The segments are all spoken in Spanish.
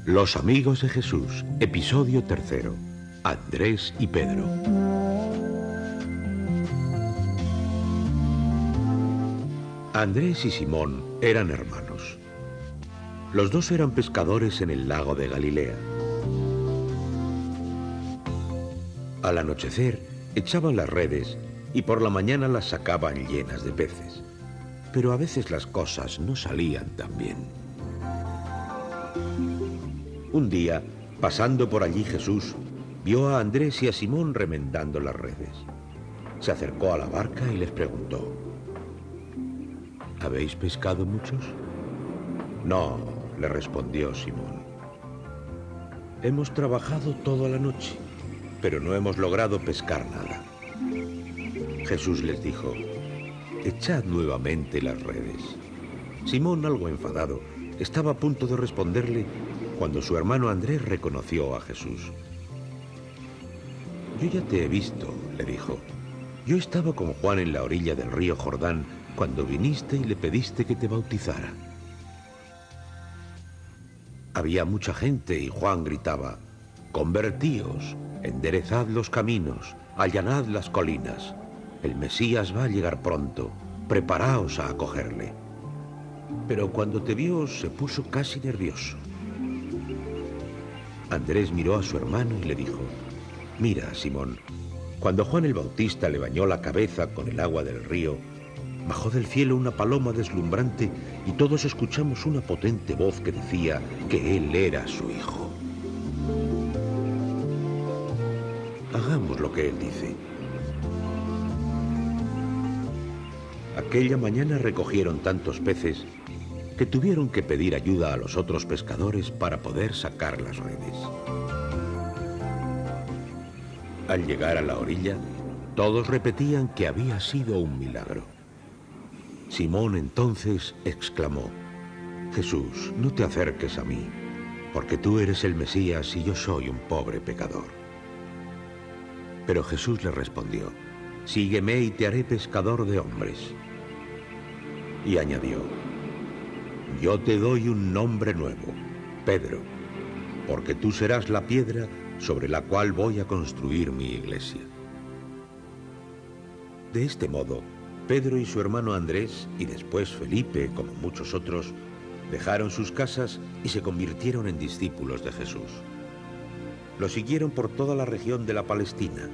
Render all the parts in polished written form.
Los amigos de Jesús, episodio 3. Andrés y Pedro. Andrés y Simón eran hermanos. Los dos eran pescadores en el lago de Galilea. Al anochecer, echaban las redes y por la mañana las sacaban llenas de peces. Pero a veces las cosas no salían tan bien. Un día, pasando por allí Jesús, vio a Andrés y a Simón remendando las redes. Se acercó a la barca y les preguntó: ¿habéis pescado muchos? No, le respondió Simón. Hemos trabajado toda la noche, pero no hemos logrado pescar nada. Jesús les dijo: echad nuevamente las redes. Simón, algo enfadado, estaba a punto de responderle cuando su hermano Andrés reconoció a Jesús. Yo ya te he visto, le dijo. Yo estaba con Juan en la orilla del río Jordán cuando viniste y le pediste que te bautizara. Había mucha gente y Juan gritaba: convertíos, enderezad los caminos, allanad las colinas. El Mesías va a llegar pronto, preparaos a acogerle. Pero cuando te vio se puso casi nervioso. Andrés miró a su hermano y le dijo: mira, Simón, cuando Juan el Bautista le bañó la cabeza con el agua del río, bajó del cielo una paloma deslumbrante y todos escuchamos una potente voz que decía que él era su hijo. Hagamos lo que él dice. Aquella mañana recogieron tantos peces que tuvieron que pedir ayuda a los otros pescadores para poder sacar las redes. Al llegar a la orilla, todos repetían que había sido un milagro. Simón entonces exclamó: Jesús, no te acerques a mí, porque tú eres el Mesías y yo soy un pobre pecador. Pero Jesús le respondió: sígueme y te haré pescador de hombres. Y añadió: yo te doy un nombre nuevo, Pedro, porque tú serás la piedra sobre la cual voy a construir mi iglesia. De este modo, Pedro y su hermano Andrés, y después Felipe, como muchos otros, dejaron sus casas y se convirtieron en discípulos de Jesús. Lo siguieron por toda la región de la Palestina,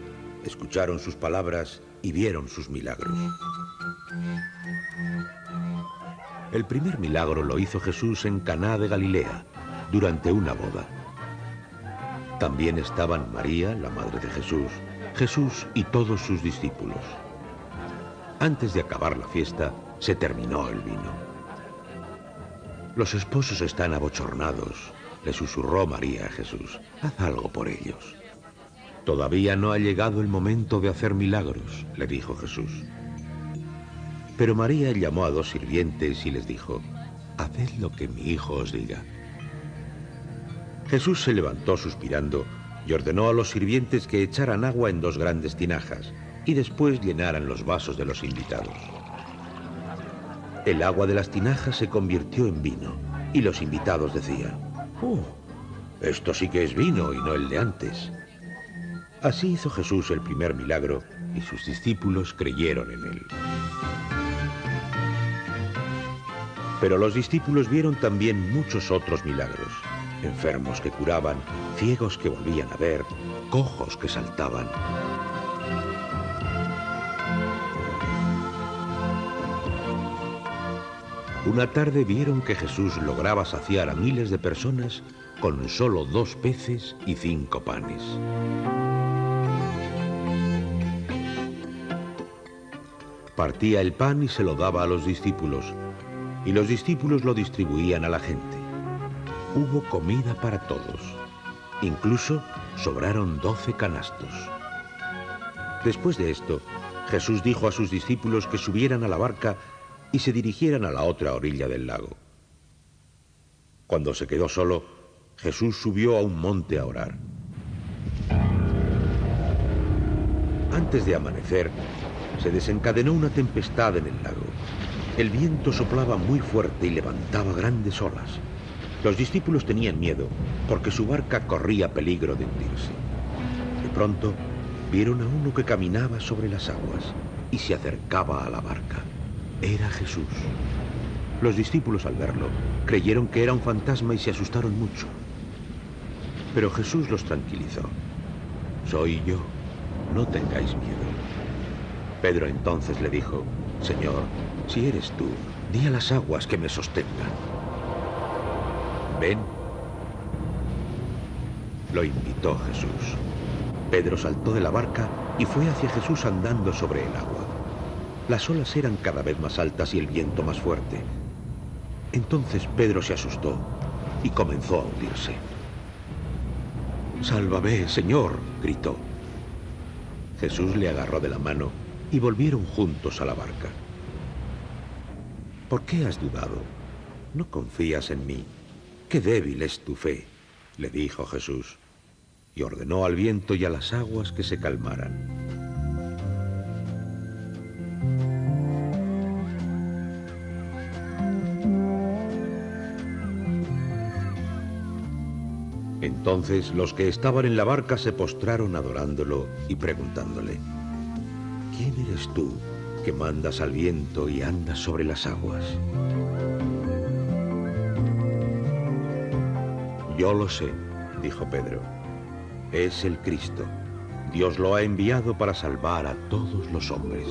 escucharon sus palabras y vieron sus milagros. El primer milagro lo hizo Jesús en Caná de Galilea, durante una boda. También estaban María, la madre de Jesús, Jesús y todos sus discípulos. Antes de acabar la fiesta, se terminó el vino. Los esposos están abochornados, le susurró María a Jesús. Haz algo por ellos. Todavía no ha llegado el momento de hacer milagros, le dijo Jesús. Pero María llamó a 2 sirvientes y les dijo: haced lo que mi hijo os diga. Jesús se levantó suspirando y ordenó a los sirvientes que echaran agua en 2 grandes tinajas y después llenaran los vasos de los invitados. El agua de las tinajas se convirtió en vino y los invitados decían: esto sí que es vino y no el de antes. Así hizo Jesús el primer milagro y sus discípulos creyeron en él. Pero los discípulos vieron también muchos otros milagros: enfermos que curaban, ciegos que volvían a ver, cojos que saltaban. Una tarde vieron que Jesús lograba saciar a miles de personas con solo 2 peces y 5 panes. Partía el pan y se lo daba a los discípulos, y los discípulos lo distribuían a la gente. Hubo comida para todos. Incluso sobraron 12 canastos. Después de esto, Jesús dijo a sus discípulos que subieran a la barca y se dirigieran a la otra orilla del lago. Cuando se quedó solo, Jesús subió a un monte a orar. Antes de amanecer, se desencadenó una tempestad en el lago. El viento soplaba muy fuerte y levantaba grandes olas. Los discípulos tenían miedo porque su barca corría peligro de hundirse. De pronto, vieron a uno que caminaba sobre las aguas y se acercaba a la barca. Era Jesús. Los discípulos, al verlo, creyeron que era un fantasma y se asustaron mucho. Pero Jesús los tranquilizó. Soy yo, no tengáis miedo. Pedro entonces le dijo, Señor, si eres tú, di a las aguas que me sostengan. Ven. Lo invitó Jesús. Pedro saltó de la barca y fue hacia Jesús andando sobre el agua. Las olas eran cada vez más altas y el viento más fuerte. Entonces Pedro se asustó y comenzó a hundirse. «Sálvame, Señor», gritó. Jesús le agarró de la mano y volvieron juntos a la barca. «¿Por qué has dudado? ¿No confías en mí? Qué débil es tu fe», le dijo Jesús, y ordenó al viento y a las aguas que se calmaran. Entonces los que estaban en la barca se postraron adorándolo y preguntándole, «¿Quién eres tú que mandas al viento y andas sobre las aguas?» «Yo lo sé», dijo Pedro. «Es el Cristo. Dios lo ha enviado para salvar a todos los hombres».